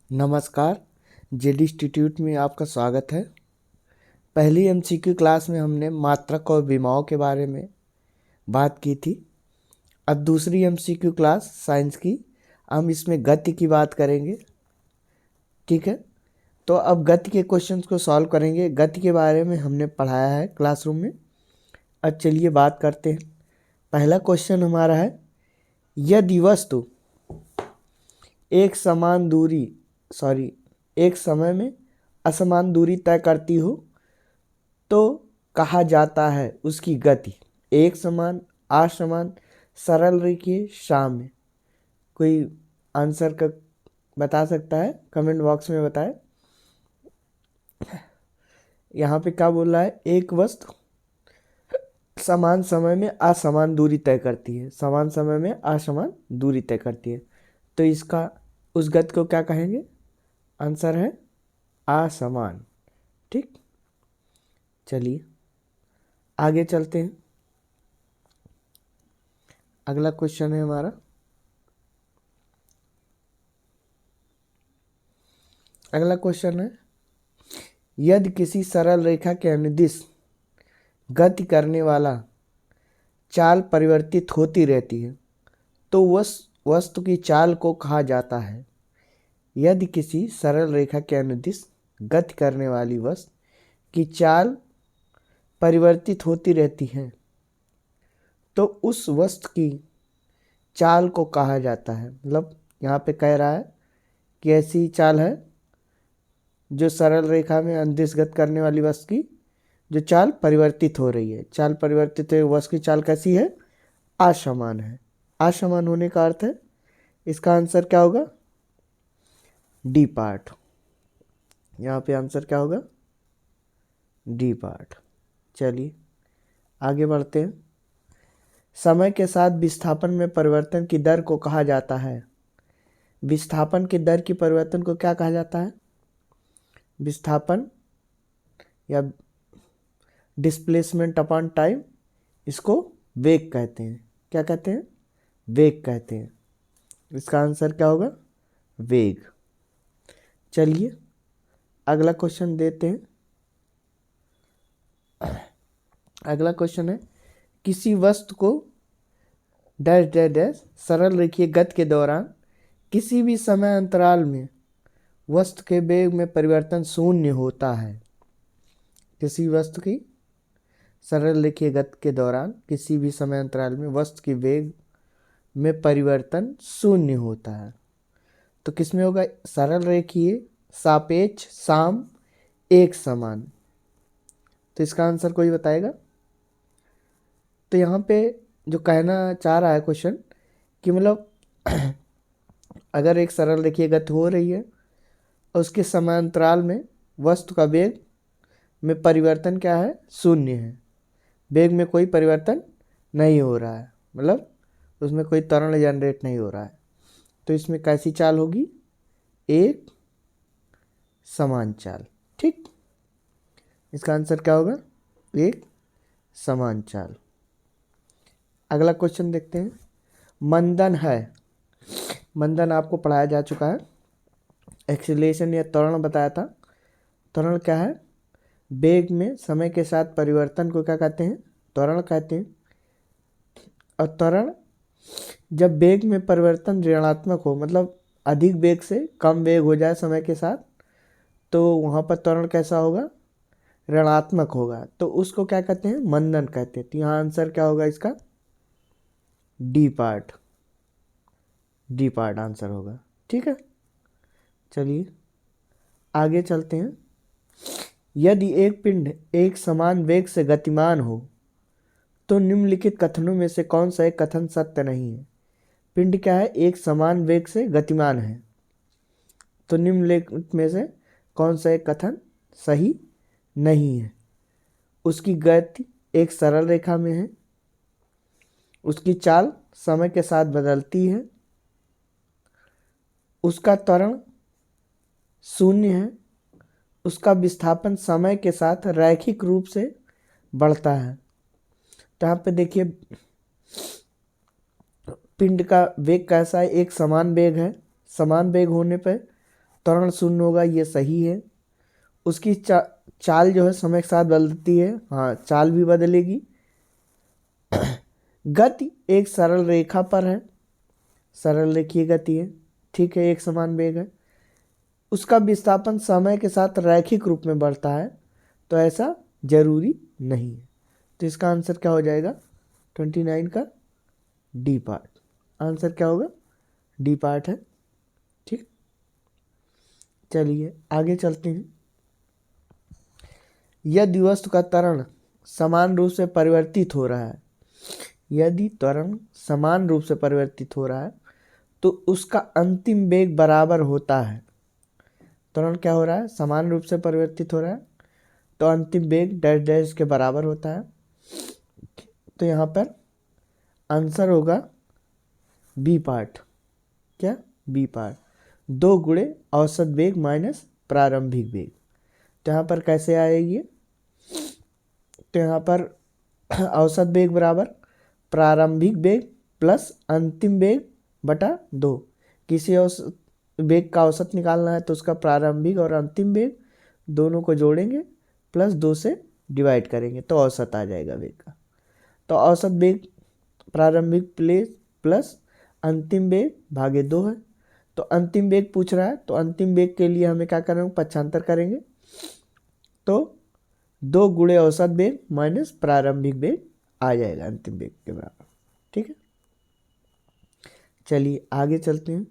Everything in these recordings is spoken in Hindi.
नमस्कार। जेडी इंस्टीट्यूट में आपका स्वागत है। पहली एमसीक्यू क्लास में हमने मात्रक और विमाओं के बारे में बात की थी। अब दूसरी एमसीक्यू क्लास साइंस की, हम इसमें गति की बात करेंगे। ठीक है, तो अब गति के क्वेश्चंस को सॉल्व करेंगे। गति के बारे में हमने पढ़ाया है क्लासरूम में। अब चलिए बात करते हैं। पहला क्वेश्चन हमारा है, यदि वस्तु एक समान दूरी एक समय में असमान दूरी तय करती हो तो कहा जाता है उसकी गति। एक समान, असमान, सरल रेखीय, साम्य। कोई आंसर का बता सकता है? कमेंट बॉक्स में बताएं। यहाँ पे क्या बोल रहा है? एक वस्तु समान समय में असमान दूरी तय करती है। समान समय में असमान दूरी तय करती है, तो इसका उस गति को क्या कहेंगे? आंसर है असमान। ठीक, चलिए आगे चलते हैं। अगला क्वेश्चन है हमारा, अगला क्वेश्चन है, यदि किसी सरल रेखा के अनुदिश गति करने वाला चाल परिवर्तित होती रहती है तो वस्तु की चाल को कहा जाता है। यदि किसी सरल रेखा के अनुदिश गति करने वाली वस्तु की चाल परिवर्तित होती रहती है तो उस वस्तु की चाल को कहा जाता है। मतलब यहाँ पे कह रहा है कि ऐसी चाल है जो सरल रेखा में अनुदिश गति करने वाली वस्तु की जो चाल परिवर्तित हो रही है। चाल परिवर्तित हुई वस्तु की चाल कैसी है? असमान है। असमान होने का अर्थ है, इसका आंसर क्या होगा? D part. यहाँ पे आंसर क्या होगा? D part. चलिए आगे बढ़ते हैं। समय के साथ विस्थापन में परिवर्तन की दर को कहा जाता है। विस्थापन की दर की परिवर्तन को क्या कहा जाता है? विस्थापन या डिस्प्लेसमेंट अपॉन टाइम, इसको वेग कहते हैं। क्या कहते हैं? वेग कहते हैं। इसका आंसर क्या होगा? वेग। चलिए अगला क्वेश्चन देते हैं। अगला क्वेश्चन है, किसी वस्तु को डैश डैश डैश सरल रेखीय गति के दौरान किसी भी समय अंतराल में वस्तु के वेग में परिवर्तन शून्य होता है। किसी वस्तु की सरल रेखीय गति के दौरान किसी भी समय अंतराल में वस्तु की वेग में परिवर्तन शून्य होता है, तो किसमें होगा? सरल रेखीय, सापेक्ष, साम, एक समान। तो इसका आंसर कोई बताएगा? तो यहाँ पे जो कहना चाह रहा है क्वेश्चन कि मतलब अगर एक सरल रेखीय गति हो रही है और उसके समांतराल में वस्तु का वेग में परिवर्तन क्या है? शून्य है। वेग में कोई परिवर्तन नहीं हो रहा है, मतलब उसमें कोई त्वरण जनरेट नहीं हो रहा है, तो इसमें कैसी चाल होगी? एक समान चाल। ठीक, इसका आंसर क्या होगा? एक समान चाल। अगला क्वेश्चन देखते हैं। मंदन है, मंदन आपको पढ़ाया जा चुका है। एक्सीलरेशन या त्वरण बताया था। त्वरण क्या है? वेग में समय के साथ परिवर्तन को क्या कहते हैं? त्वरण कहते हैं। और त्वरण जब वेग में परिवर्तन ऋणात्मक हो, मतलब अधिक वेग से कम वेग हो जाए समय के साथ, तो वहाँ पर त्वरण कैसा होगा? ऋणात्मक होगा, तो उसको क्या कहते हैं? मंदन कहते हैं। तो यहाँ आंसर क्या होगा इसका? D part. D part answer होगा। ठीक है, चलिए आगे चलते हैं। यदि एक पिंड एक समान वेग से गतिमान हो तो निम्नलिखित कथनों में से कौन सा एक कथन सत्य नहीं है? पिंड क्या है? एक समान वेग से गतिमान है, तो निम्नलिखित में से कौन सा एक कथन सही नहीं है? उसकी गति एक सरल रेखा में है, उसकी चाल समय के साथ बदलती है, उसका त्वरण शून्य है, उसका विस्थापन समय के साथ रैखिक रूप से बढ़ता है। तो यहाँ पे देखिए पिंड का वेग कैसा है? एक समान वेग है। समान वेग होने पर त्वरण शून्य होगा, ये सही है। उसकी चाल जो है समय के साथ बदलती है, हाँ चाल भी बदलेगी। गति एक सरल रेखा पर है, सरल रेखीय गति है, ठीक है, एक समान वेग है। उसका विस्थापन समय के साथ रैखिक रूप में बढ़ता है, तो ऐसा जरूरी नहीं है। तो इसका आंसर क्या हो जाएगा 29 का डी पार्ट। आंसर क्या होगा, डी पार्ट है, ठीक। चलिए आगे चलते हैं। यदि वस्तु का त्वरण समान रूप से परिवर्तित हो रहा है, यदि त्वरण समान रूप से परिवर्तित हो रहा है तो उसका अंतिम वेग बराबर होता है। त्वरण क्या हो रहा है, समान रूप से परिवर्तित हो रहा है, तो अंतिम वेग डैश डैश के बराबर होता है। तो यहाँ पर आंसर होगा बी पार्ट। क्या, बी पार्ट, 2 गुणे औसत वेग माइनस प्रारंभिक वेग। तो यहाँ पर कैसे आएगी, तो यहाँ पर औसत वेग बराबर प्रारंभिक वेग प्लस अंतिम वेग बटा 2। किसी औसत वेग का औसत निकालना है तो उसका प्रारंभिक और अंतिम वेग दोनों को जोड़ेंगे, प्लस 2 से डिवाइड करेंगे, तो औसत आ जाएगा वेग का। तो औसत वेग प्रारंभिक प्लस अंतिम वेग भागे 2 है। तो अंतिम वेग पूछ रहा है, तो अंतिम वेग के लिए हमें क्या करेंगे, पक्षांतर करेंगे, तो 2 गुणे औसत वेग माइनस प्रारंभिक वेग आ जाएगा अंतिम वेग के बराबर, ठीक है। चलिए आगे चलते हैं।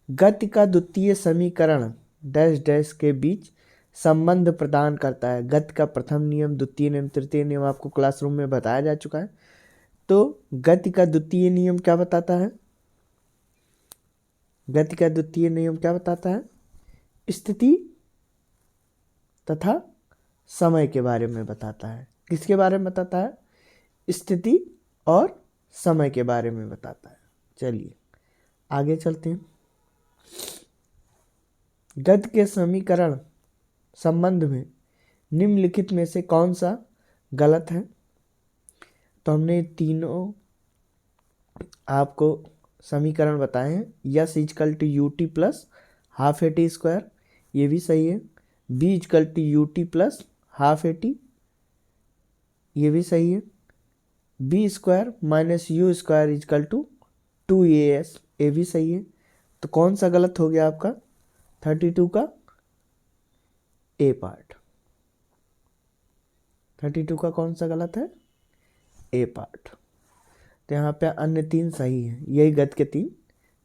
गति का द्वितीय समीकरण डैश डैश के बीच संबंध प्रदान करता है। गति का प्रथम नियम, द्वितीय नियम, तृतीय नियम आपको क्लासरूम में बताया जा चुका है। तो गति का द्वितीय नियम क्या बताता है, गति का द्वितीय नियम क्या बताता है, स्थिति तथा समय के बारे में बताता है। किसके बारे में बताता है, स्थिति और समय के बारे में बताता है। चलिए आगे चलते हैं। गति के समीकरण संबंध में निम्नलिखित में से कौन सा गलत है। तो हमने तीनों आपको समीकरण बताए हैं। S equal to U T plus half A T square, ये भी सही है। V equal to U T plus half A T, ये भी सही है। V square minus U square equal to 2as, ये भी सही है। तो कौन सा गलत हो गया आपका 32 का ए पार्ट। 32 का कौन सा गलत है, ए पार्ट। तो यहाँ पे अन्य 3 सही हैं। यही गति के 3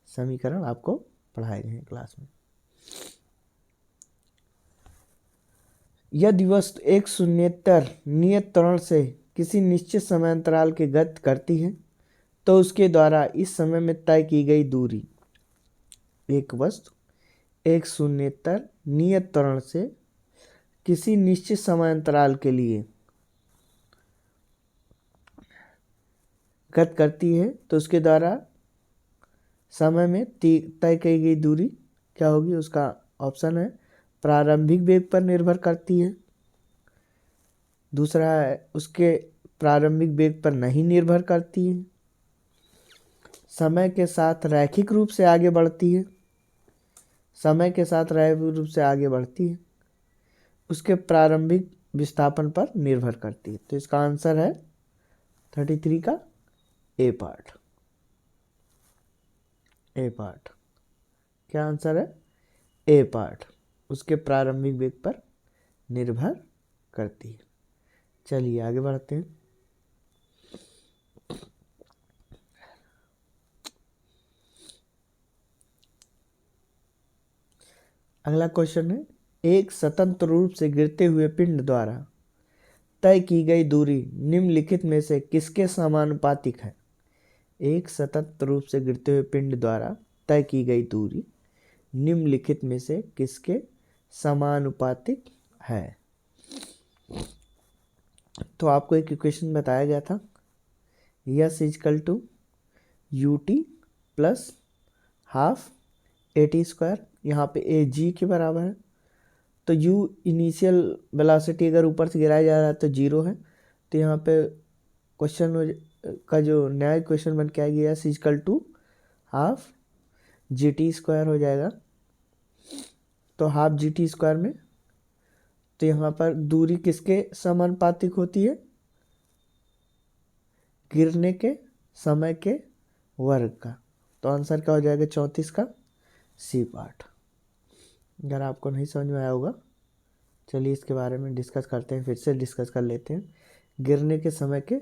समीकरण आपको पढ़ाए गए हैं क्लास में। यदि वस्तु एक शून्येतर नियत त्वरण से किसी निश्चित समय अंतराल के गति करती है तो उसके द्वारा इस समय में तय की गई दूरी, एक वस्तु एक शून्येतर नियत त्वरण से किसी निश्चित समय अंतराल के लिए गति करती है तो उसके द्वारा समय में तय की गई दूरी क्या होगी, उसका ऑप्शन है प्रारंभिक वेग पर निर्भर करती है। दूसरा है उसके प्रारंभिक वेग पर नहीं निर्भर करती है। समय के साथ रैखिक रूप से आगे बढ़ती है, समय के साथ रैखिक रूप से आगे बढ़ती है। उसके प्रारंभिक विस्थापन पर निर्भर करती है। तो इसका आंसर है 33 का ए पार्ट। ए पार्ट क्या आंसर है, ए पार्ट, उसके प्रारंभिक वेग पर निर्भर करती है। चलिए आगे बढ़ते हैं। अगला क्वेश्चन है, एक स्वतंत्र रूप से गिरते हुए पिंड द्वारा तय की गई दूरी निम्नलिखित में से किसके समानुपातिक है। एक स्वतंत्र रूप से गिरते हुए पिंड द्वारा तय की गई दूरी निम्नलिखित में से किसके समानुपातिक है। तो आपको एक इक्वेशन बताया गया था, S equal to U T plus half A T square, यहाँ पे ए जी के बराबर है। तो यू इनिशियल वेलोसिटी अगर ऊपर से गिराया जा रहा है तो 0 है। तो यहाँ पे क्वेश्चन का जो नया इक्वेशन बन के आएगी, S equal to half G T square हो जाएगा। तो हाफ जी टी स्क्वायर में, तो यहाँ पर दूरी किसके समानुपातिक होती है? गिरने के समय के वर्ग का। तो आंसर क्या हो जाएगा 34 का सी पार्ट। अगर आपको नहीं समझ में आया होगा, चलिए इसके बारे में डिस्कस करते हैं, फिर से डिस्कस कर लेते हैं। गिरने के समय के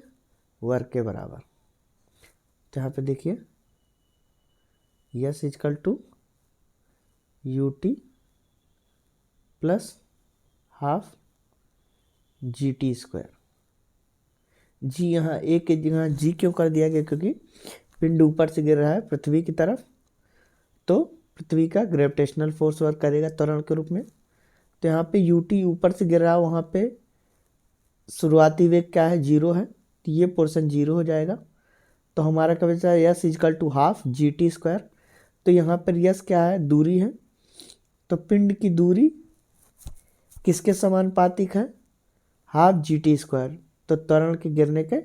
वर्ग के बराबर। तो यहाँ पे देखिए S equal to U T plus half G T square. G यहाँ ए के जगह जी क्यों कर दिया गया? क्योंकि पिंड ऊपर से गिर रहा है पृथ्वी की तरफ, तो पृथ्वी का ग्रेविटेशनल फोर्स वर्क करेगा त्वरण के रूप में। तो यहाँ पे यू टी ऊपर से गिर रहा है, वहाँ पे शुरुआती वेग क्या है? 0 है, तो ये पोर्शन 0 हो जाएगा। तो हमारा क्या बचा है? S equal to half G T square. तो यहाँ पर यस क्या है? दूरी है। तो पिंड की दूरी किसके समानुपातिक है? Half G T square. तो त्वरण के गिरने के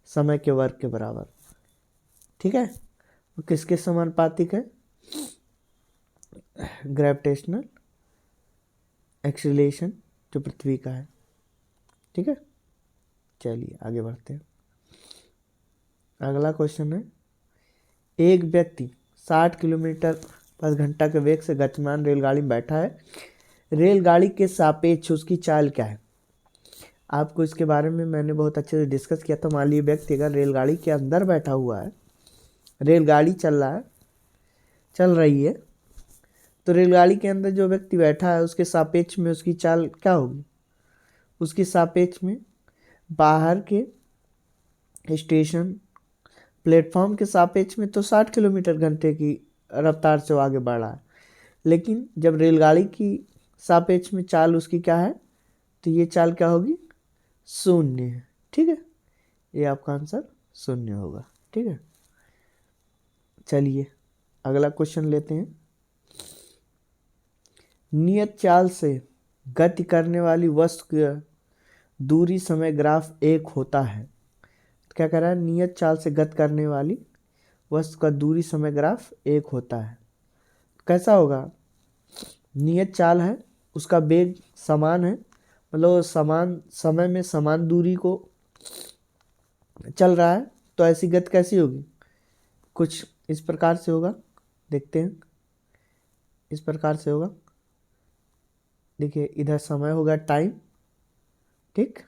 समय के वर्ग के बराबर। ठीक है, तो किसके समानुपातिक है? ग्रेविटेशनल एक्सीलरेशन जो पृथ्वी का है। ठीक है, चलिए आगे बढ़ते हैं। अगला क्वेश्चन है, एक व्यक्ति 60 किलोमीटर प्रति घंटा के वेग से गतिमान रेलगाड़ी में बैठा है। रेलगाड़ी के सापेक्ष उसकी चाल क्या है? आपको इसके बारे में मैंने बहुत अच्छे से डिस्कस किया था। मान लीजिए व्यक्ति अगर रेलगाड़ी के अंदर बैठा हुआ है, रेलगाड़ी चल रही है, तो रेलगाड़ी के अंदर जो व्यक्ति बैठा है उसके सापेक्ष में उसकी चाल क्या होगी? उसके सापेक्ष में बाहर के स्टेशन प्लेटफॉर्म के सापेक्ष में तो 60 किलोमीटर घंटे की रफ्तार से वो आगे बढ़ रहा है, लेकिन जब रेलगाड़ी की सापेक्ष में चाल उसकी क्या है, तो ये चाल क्या होगी? 0 है। ठीक है, ये आपका आंसर 0 होगा। ठीक है, चलिए अगला क्वेश्चन लेते हैं। नियत चाल से गति करने वाली वस्तु की दूरी समय ग्राफ 1 होता है। तो क्या कह रहा है? नियत चाल से गति करने वाली वस्तु का दूरी समय ग्राफ 1 होता है। कैसा होगा? नियत चाल है, उसका वेग समान है, मतलब समान समय में समान दूरी को चल रहा है, तो ऐसी गति कैसी होगी? कुछ इस प्रकार से होगा, देखते हैं। इस प्रकार से होगा, देखिए इधर समय होगा टाइम, ठीक,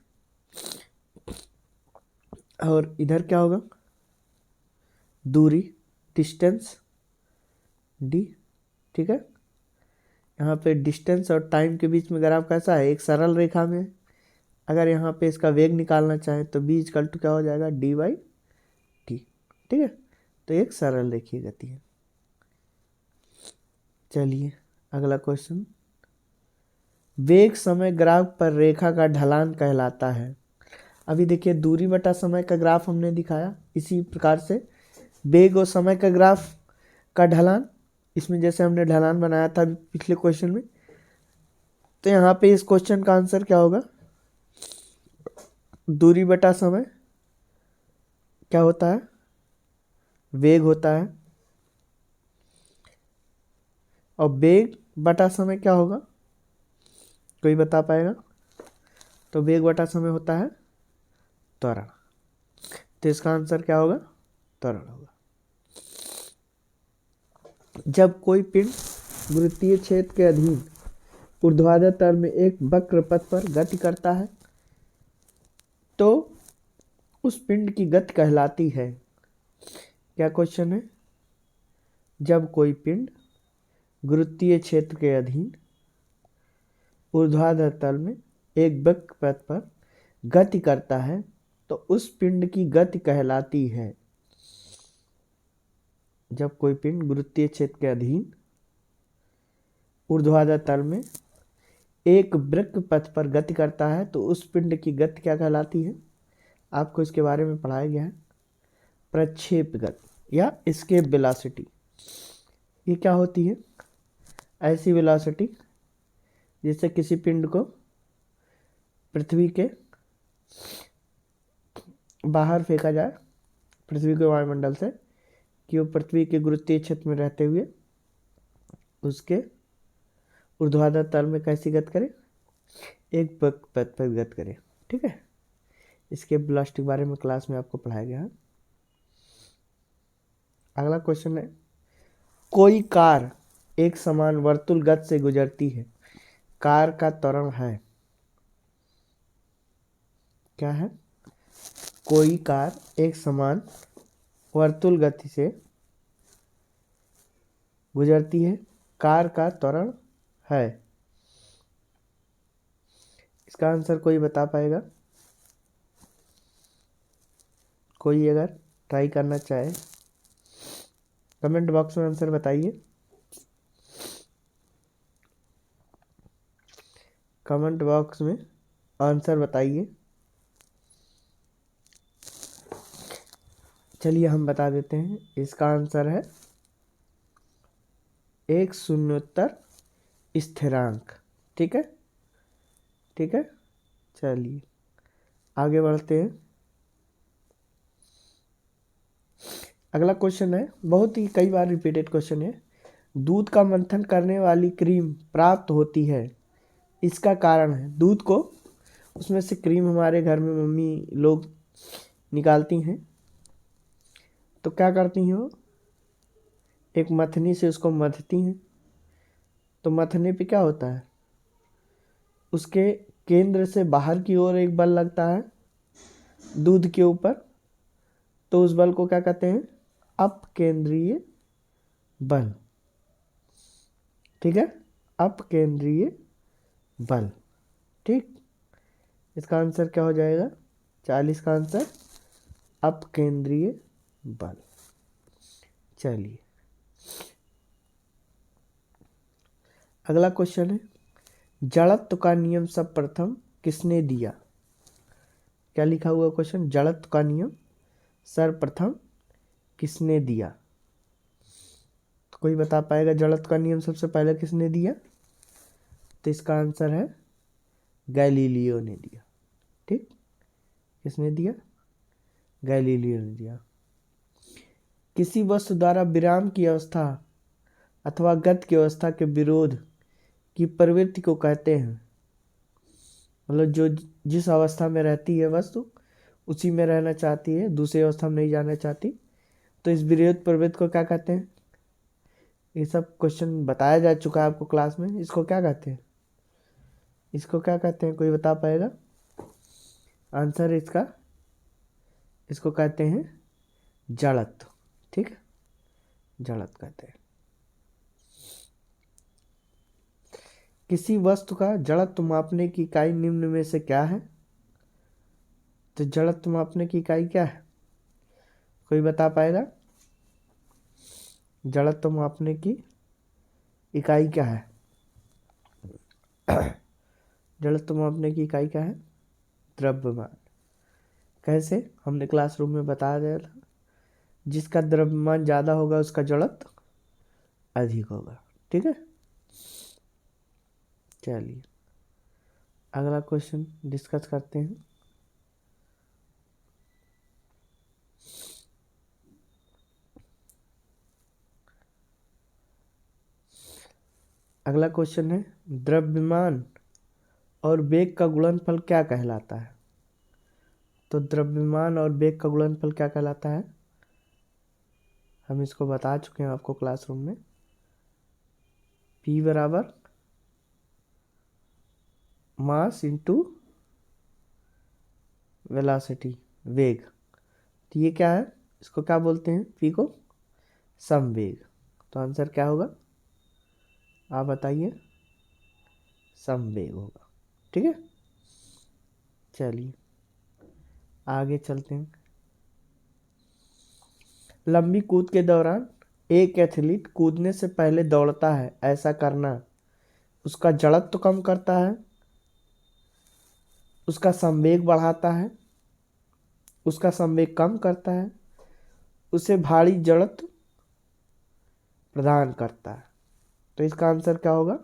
और इधर क्या होगा? दूरी, डिस्टेंस डी। ठीक है, यहाँ पे डिस्टेंस और टाइम के बीच में ग्राफ कैसा है? एक सरल रेखा में। अगर यहाँ पे इसका वेग निकालना चाहें तो बी इक्वल टू क्या हो जाएगा? D by T. ठीक है, तो एक सरल रेखीय गति है। चलिए अगला क्वेश्चन, वेग समय ग्राफ पर रेखा का ढलान कहलाता है। अभी देखिए दूरी बटा समय का ग्राफ हमने दिखाया, इसी प्रकार से वेग और समय का ग्राफ का ढलान, इसमें जैसे हमने ढलान बनाया था पिछले क्वेश्चन में, तो यहाँ पे इस क्वेश्चन का आंसर क्या होगा? दूरी बटा समय क्या होता है? वेग होता है, और वेग बटा समय क्या होगा? कोई बता पाएगा? तो वेग बटा समय होता है त्वरण। तो इसका आंसर क्या होगा? त्वरण होगा। जब कोई पिंड गुरुत्वीय क्षेत्र के अधीन ऊर्ध्वाधर तल में एक वक्र पथ पर गति करता है, तो उस पिंड की गति कहलाती है। क्या क्वेश्चन है? जब कोई पिंड गुरुत्वीय क्षेत्र के अधीन ऊर्ध्वाधर तल में एक वक्र पथ पर गति करता है, तो उस पिंड की गति कहलाती है। जब कोई पिंड गुरुत्वीय क्षेत्र के अधीन ऊर्ध्वाधर तल में एक वक्र पथ पर गति करता है, तो उस पिंड की गति क्या कहलाती है? आपको इसके बारे में पढ़ाया गया है, प्रक्षेप गति या एस्केप वेलोसिटी। ये क्या होती है? ऐसी वेलोसिटी जिससे किसी पिंड को पृथ्वी के बाहर फेंका जाए, पृथ्वी के वायुमंडल से, कि वो पृथ्वी के गुरुत्वीय क्षेत्र में रहते हुए उसके ऊर्ध्वाधर तल में कैसी गति करे, एक पथ पर गति करे। ठीक है, इसके वेलोसिटी के बारे में क्लास में आपको पढ़ाया गया है। अगला क्वेश्चन है, कोई कार एक समान वर्तुल गति से गुजरती है, कार का त्वरण है, क्या है? कोई कार एक समान वर्तुल गति से गुजरती है, कार का त्वरण है। इसका आंसर कोई बता पाएगा? कोई अगर ट्राई करना चाहे कमेंट बॉक्स में आंसर बताइए। कमेंट बॉक्स में आंसर बताइए। चलिए हम बता देते हैं, इसका आंसर है एक शून्योत्तर स्थिरांक। ठीक है, ठीक है। चलिए आगे बढ़ते हैं। अगला क्वेश्चन है, बहुत ही कई बार रिपीटेड क्वेश्चन है, दूध का मंथन करने वाली क्रीम प्राप्त होती है, इसका कारण है। दूध को उसमें से क्रीम हमारे घर में मम्मी लोग निकालती हैं, तो क्या करती हैं वो, एक मथनी से उसको मथती हैं। तो मथने पे क्या होता है, उसके केंद्र से बाहर की ओर एक बल लगता है दूध के ऊपर, तो उस बल को क्या कहते हैं, अपकेंद्रीय बल। ठीक है, अपकेंद्रीय बल। ठीक, इसका आंसर क्या हो जाएगा, 40 का आंसर अपकेंद्रीय बल। चलिए अगला क्वेश्चन है, जड़त्व का नियम सर्वप्रथम किसने दिया? क्या लिखा हुआ क्वेश्चन, जड़त्व का नियम सर्वप्रथम किसने दिया? तो कोई बता पाएगा जड़त्व का नियम सबसे पहले किसने दिया? तो इसका आंसर है गैलीलियो ने दिया। ठीक, किसने दिया? गैलीलियो ने दिया। किसी वस्तु द्वारा विराम की अवस्था अथवा गति की अवस्था के विरोध की प्रवृत्ति को कहते हैं, मतलब जो जिस अवस्था में रहती है वस्तु उसी में रहना चाहती है, दूसरी अवस्था में नहीं जाना चाहती, तो इस विरोध प्रवृत्ति को क्या कहते हैं? ये सब क्वेश्चन बताया जा चुका है आपको क्लास में, इसको क्या कहते हैं? इसको क्या कहते हैं, कोई बता पाएगा? आंसर इसका, इसको कहते हैं जड़त्व। ठीक है, जड़त्व कहते हैं। किसी वस्तु का जड़त्व मापने की इकाई निम्न में से क्या है? तो जड़त्व मापने की इकाई क्या है, कोई बता पाएगा? जड़त्व मापने की इकाई क्या है? जड़त्व मापने की इकाई क्या है? द्रव्यमान। कैसे, हमने क्लासरूम में बता दिया था, जिसका द्रव्यमान ज़्यादा होगा उसका जड़त्व अधिक होगा। ठीक है, चलिए अगला क्वेश्चन डिस्कस करते हैं। अगला क्वेश्चन है, द्रव्यमान और वेग का गुणनफल क्या कहलाता है? तो द्रव्यमान और वेग का गुणनफल क्या कहलाता है? हम इसको बता चुके हैं आपको क्लासरूम में, P बराबर मास इंटू वेलोसिटी, वेग। तो ये क्या है, इसको क्या बोलते हैं, P को समवेग। तो आंसर क्या होगा, आप बताइए? समवेग होगा। ठीक है, चलिए आगे चलते हैं। लंबी कूद के दौरान एक एथलीट कूदने से पहले दौड़ता है, ऐसा करना उसका जड़त्व कम करता है, उसका संवेग बढ़ाता है, उसका संवेग कम करता है, उसे भारी जड़त्व प्रदान करता है। तो इसका आंसर क्या होगा?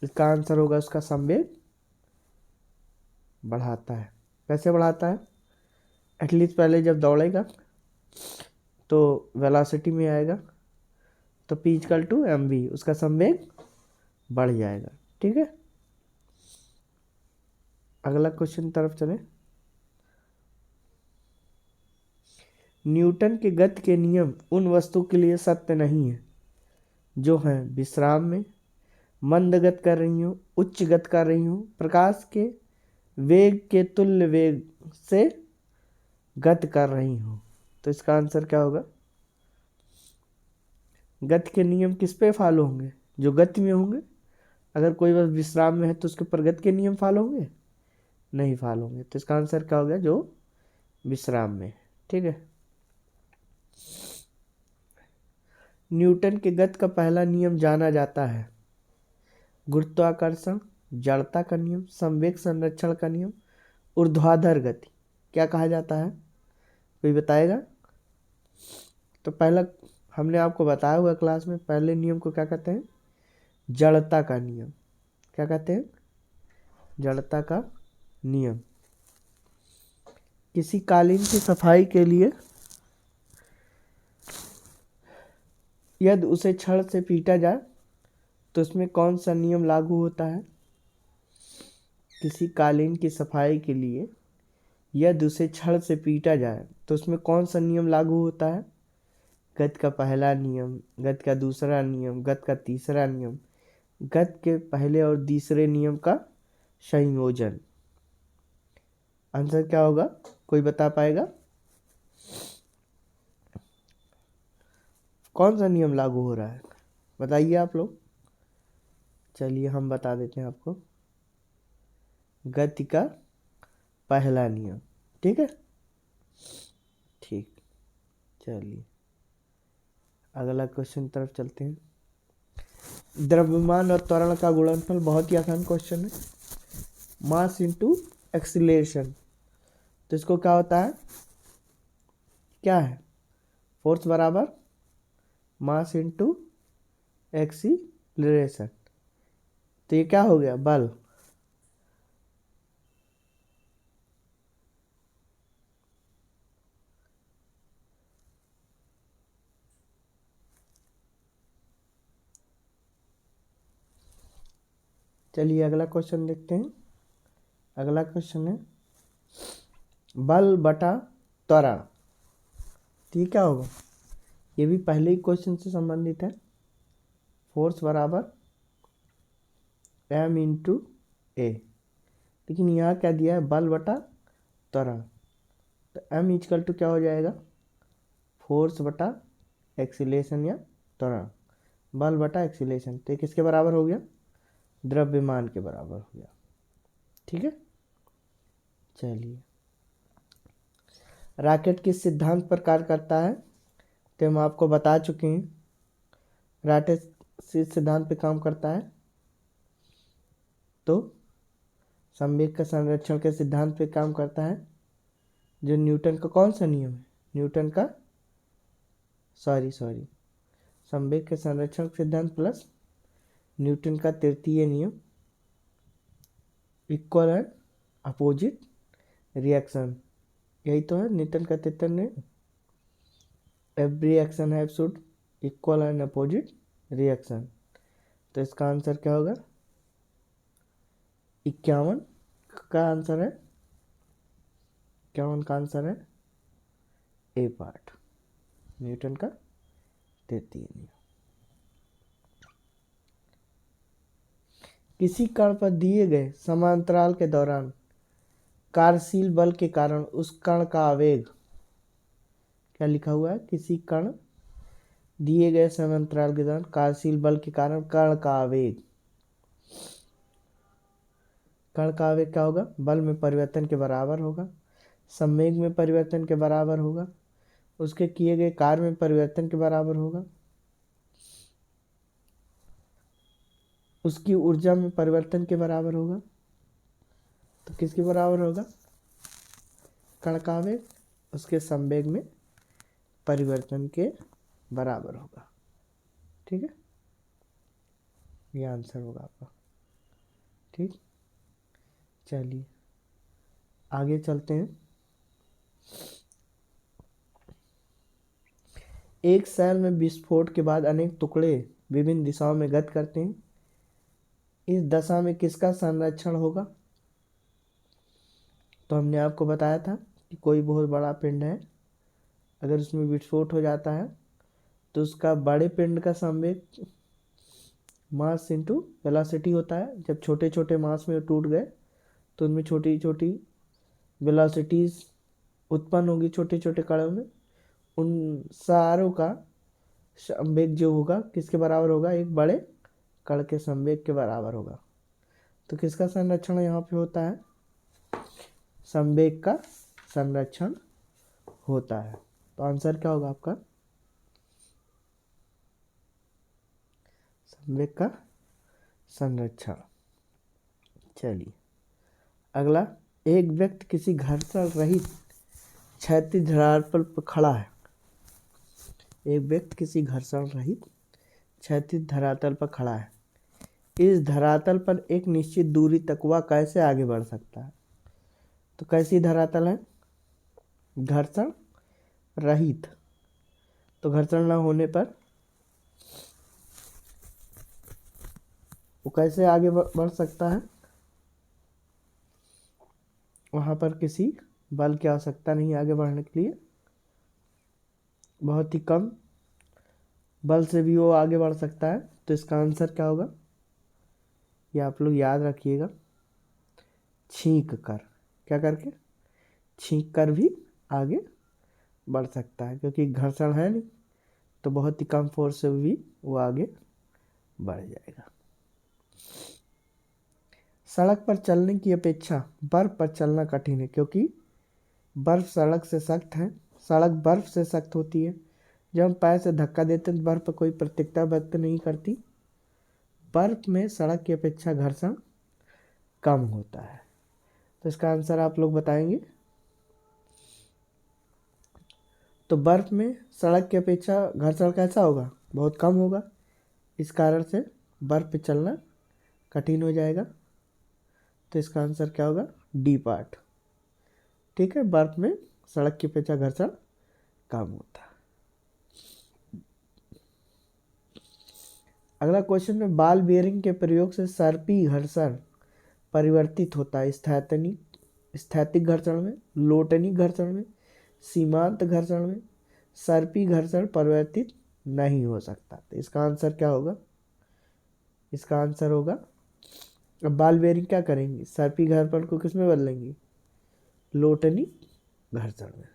इसका आंसर होगा उसका संवेग बढ़ाता है। कैसे बढ़ाता है? एटलीस्ट पहले जब दौड़ेगा तो वेलोसिटी में आएगा, तो P इक्वल टू mv, उसका संवेग बढ़ जाएगा। ठीक है, अगला क्वेश्चन तरफ चले। न्यूटन के गति के नियम उन वस्तु के लिए सत्य नहीं है जो हैं विश्राम में, मंद गति कर रही हो, उच्च गति कर रही हो, प्रकाश के वेग के तुल्य वेग से गति कर रही हो। तो इसका आंसर क्या होगा? गति के नियम किस पे फॉलो होंगे? जो गति में होंगे। अगर कोई बस विश्राम में है तो उसके ऊपर गति के नियम फॉलो होंगे? नहीं फॉलो होंगे। तो इसका आंसर क्या हो गया? जो विश्राम में। ठीक है, न्यूटन के गति का पहला नियम जाना जाता है गुरुत्वाकर्षण, जड़ता का नियम, संवेग संरक्षण का नियम, ऊर्ध्वाधर गति। क्या कहा जाता है? कोई बताएगा? तो पहला हमने आपको बताया हुआ क्लास में, पहले नियम को क्या कहते हैं? जड़ता का नियम। क्या कहते हैं? जड़ता का नियम। किसी कालीन की सफाई के लिए यदि उसे छड़ से पीटा जाए तो उसमें कौन सा नियम लागू होता है? किसी कालीन की सफाई के लिए यदि उसे छड़ से पीटा जाए तो उसमें कौन सा नियम लागू होता है? गति का पहला नियम, गति का दूसरा नियम, गति का तीसरा नियम, गति के पहले और तीसरे नियम का संयोजन। आंसर क्या होगा? कोई बता पाएगा? कौन सा नियम लागू हो रहा है? बताइए आप लोग। चलिए हम बता देते हैं आपको। गति का पहला नियम। ठीक है, ठीक। चलिए अगला क्वेश्चन तरफ चलते हैं। द्रव्यमान और त्वरण का गुणनफल बहुत ही आसान क्वेश्चन है। Mass into acceleration. तो इसको क्या होता है? क्या है? फोर्स बराबर मास इंटू एक्सीलरेशन। तो ये क्या हो गया? बल। चलिए अगला क्वेश्चन देखते हैं। अगला क्वेश्चन है बल बटा त्वरण। तो ये क्या होगा? ये भी पहले ही क्वेश्चन से संबंधित है। फोर्स बराबर m इंटू ए, लेकिन यहाँ क्या दिया है? बल बटा त्वरण। तो m इक्वल टू क्या हो जाएगा? फोर्स बटा एक्सीलरेशन या त्वरण, बल बटा एक्सीलरेशन। तो किसके बराबर हो गया? द्रव्यमान के बराबर हो गया। ठीक है, चलिए रॉकेट किस सिद्धांत पर कार्य करता है? तो हम आपको बता चुके हैं। रॉकेट किस सिद्धांत पे काम करता है? तो संवेग का संरक्षण के सिद्धांत पे काम करता है, जो न्यूटन का कौन सा नियम है? न्यूटन का सॉरी संवेग के संरक्षण सिद्धांत प्लस न्यूटन का तृतीय नियम, इक्वल एंड अपोजिट रिएक्शन। यही तो है न्यूटन का तृतीय नियम। Every action have should equal and opposite reaction. तो इसका आंसर क्या होगा? 51 का आंसर है। 51 का आंसर है ए पार्ट, न्यूटन का तृतीय नियम। किसी कण पर दिए गए समांतराल के दौरान कार्यशील बल के कारण उस कण का आवेग, क्या लिखा हुआ है? किसी कण दिए गए समांतराल के दौरान कार्यशील बल के कारण कण का आवेग। कण का आवेग क्या होगा? बल में परिवर्तन के बराबर होगा, संवेग में परिवर्तन के बराबर होगा, उसके किए गए कार्य में परिवर्तन के बराबर होगा, उसकी ऊर्जा में परिवर्तन के बराबर होगा। तो किसके बराबर होगा? कण का आवेग उसके संवेग में परिवर्तन के बराबर होगा। ठीक है, ये आंसर होगा आपका। ठीक, चलिए आगे चलते हैं। एक सेल में विस्फोट के बाद अनेक टुकड़े विभिन्न दिशाओं में गति करते हैं। इस दशा में किसका संरक्षण होगा? तो हमने आपको बताया था कि कोई बहुत बड़ा पिंड है, अगर उसमें विस्फोट हो जाता है तो उसका बड़े पिंड का संवेग मास इंटू वेलोसिटी होता है। जब छोटे छोटे मास में टूट गए तो उनमें छोटी छोटी वेलोसिटीज उत्पन्न होगी छोटे छोटे कणों में। उन सारों का संवेग जो होगा किसके बराबर होगा? एक बड़े कण के संवेग के बराबर होगा। तो किसका संरक्षण यहाँ पे होता है? संवेग का संरक्षण होता है। तो आंसर क्या होगा आपका? संवेग का संरक्षण। चलिए अगला, एक व्यक्ति किसी घर्षण रहित क्षैतिज धरातल पर खड़ा है। एक व्यक्ति किसी घर्षण रहित क्षैतिज धरातल पर खड़ा है। इस धरातल पर एक निश्चित दूरी तक वह कैसे आगे बढ़ सकता है? तो कैसी धरातल है? घर्षण रहित। तो घर्षण न होने पर वो कैसे आगे बढ़ सकता है? वहाँ पर किसी बल की आवश्यकता नहीं आगे बढ़ने के लिए, बहुत ही कम बल से भी वो आगे बढ़ सकता है। तो इसका आंसर क्या होगा? ये आप लोग याद रखिएगा, छींक कर। क्या करके? छींक कर भी आगे बढ़ सकता है, क्योंकि घर्षण है नहीं तो बहुत ही कम फोर्स से भी वो आगे बढ़ जाएगा। सड़क पर चलने की अपेक्षा बर्फ पर चलना कठिन है, क्योंकि बर्फ सड़क से सख्त है। सड़क बर्फ से सख्त होती है। जब हम पैर से धक्का देते हैं तो बर्फ पर कोई प्रतिक्रिया व्यक्त नहीं करती। बर्फ में सड़क की अपेक्षा घर्षण कम होता है। तो इसका आंसर आप लोग बताएंगे। तो बर्फ में सड़क की अपेक्षा घर्षण कैसा होगा? बहुत कम होगा। इस कारण से बर्फ पे चलना कठिन हो जाएगा। तो इसका आंसर क्या होगा? D part. ठीक है, बर्फ में सड़क की अपेक्षा घर्षण कम होता है। अगला क्वेश्चन में, बॉल बेयरिंग के प्रयोग से सर्पी घर्षण परिवर्तित होता है स्थैतिक घर्षण में, लोटनी घर्षण में, सीमांत घर्षण में। सर्पी घर्षण परिवर्तित नहीं हो सकता। तो इसका आंसर क्या होगा? इसका आंसर होगा, अब बॉल बेयरिंग क्या करेंगे? सर्पी घर्षण को किस में बदलेंगे? लोटनी घर्षण में।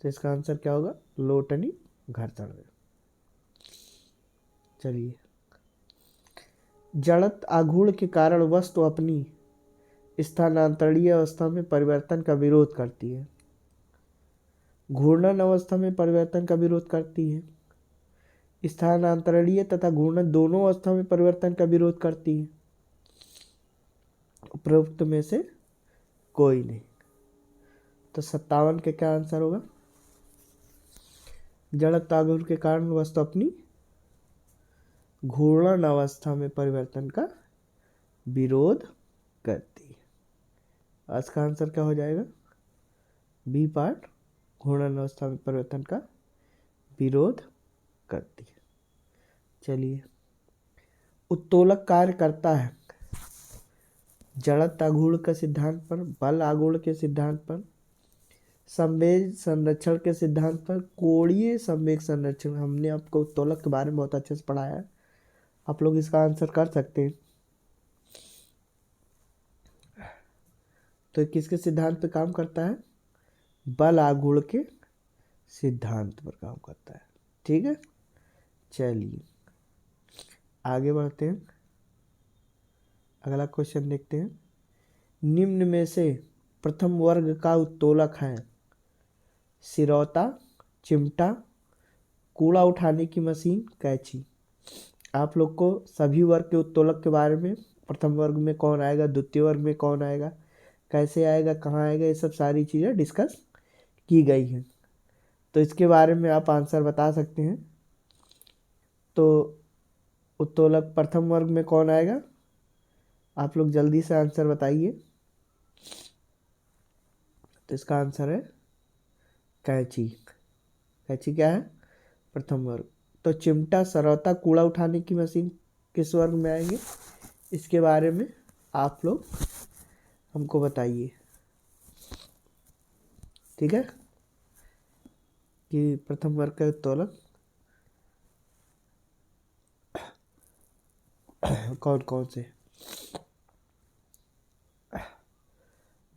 तो इसका आंसर क्या होगा? लोटनी घर्षण में। चलिए, जड़त्व आघूर्ण के कारण वस्तु अपनी स्थानांतरणीय अवस्था में परिवर्तन का विरोध करती है। घूर्णन अवस्था में परिवर्तन का विरोध करती है। स्थानांतरणीय तथा घूर्णन दोनों अवस्था में परिवर्तन का विरोध करती है। उपरोक्त में से कोई नहीं। तो 57 के क्या आंसर होगा? जड़त्व आघूर्ण के कारण वस्तु अपनी घूर्णन अवस्था में परिवर्तन का विरोध करती है। आज का आंसर क्या हो जाएगा? बी पार्ट, घूर्णन अवस्था में परिवर्तन का विरोध करती है। चलिए, उत्तोलक कार्य करता है जड़त्व आघूर्ण के सिद्धांत पर, बल आघूर्ण के सिद्धांत पर, संवेग संरक्षण के सिद्धांत पर, कोणीय संवेग संरक्षण। हमने आपको उत्तोलक के बारे में बहुत अच्छे से पढ़ाया है, आप लोग इसका आंसर कर सकते हैं। तो किसके सिद्धांत पे काम करता है? बल आघूर्ण के सिद्धांत पर काम करता है। ठीक है, चलिए आगे बढ़ते हैं। अगला क्वेश्चन देखते हैं। निम्न में से प्रथम वर्ग का उत्तोलक है सिरौता, चिमटा, कूड़ा उठाने की मशीन, कैंची। आप लोग को सभी वर्ग के उत्तोलक के बारे में, प्रथम वर्ग में कौन आएगा, द्वितीय वर्ग में कौन आएगा, कैसे आएगा, कहाँ आएगा, ये सब सारी चीज़ें डिस्कस की गई हैं। तो इसके बारे में आप आंसर बता सकते हैं। तो उत्तोलक प्रथम वर्ग में कौन आएगा? आप लोग जल्दी से आंसर बताइए। तो इसका आंसर है कैंची। कैंची क्या है? प्रथम वर्ग। तो चिमटा, सरौता, कूड़ा उठाने की मशीन किस वर्ग में आएंगे, इसके बारे में आप लोग हमको बताइए। ठीक है, कि प्रथम वर्ग का उत्तोलन कौन कौन से।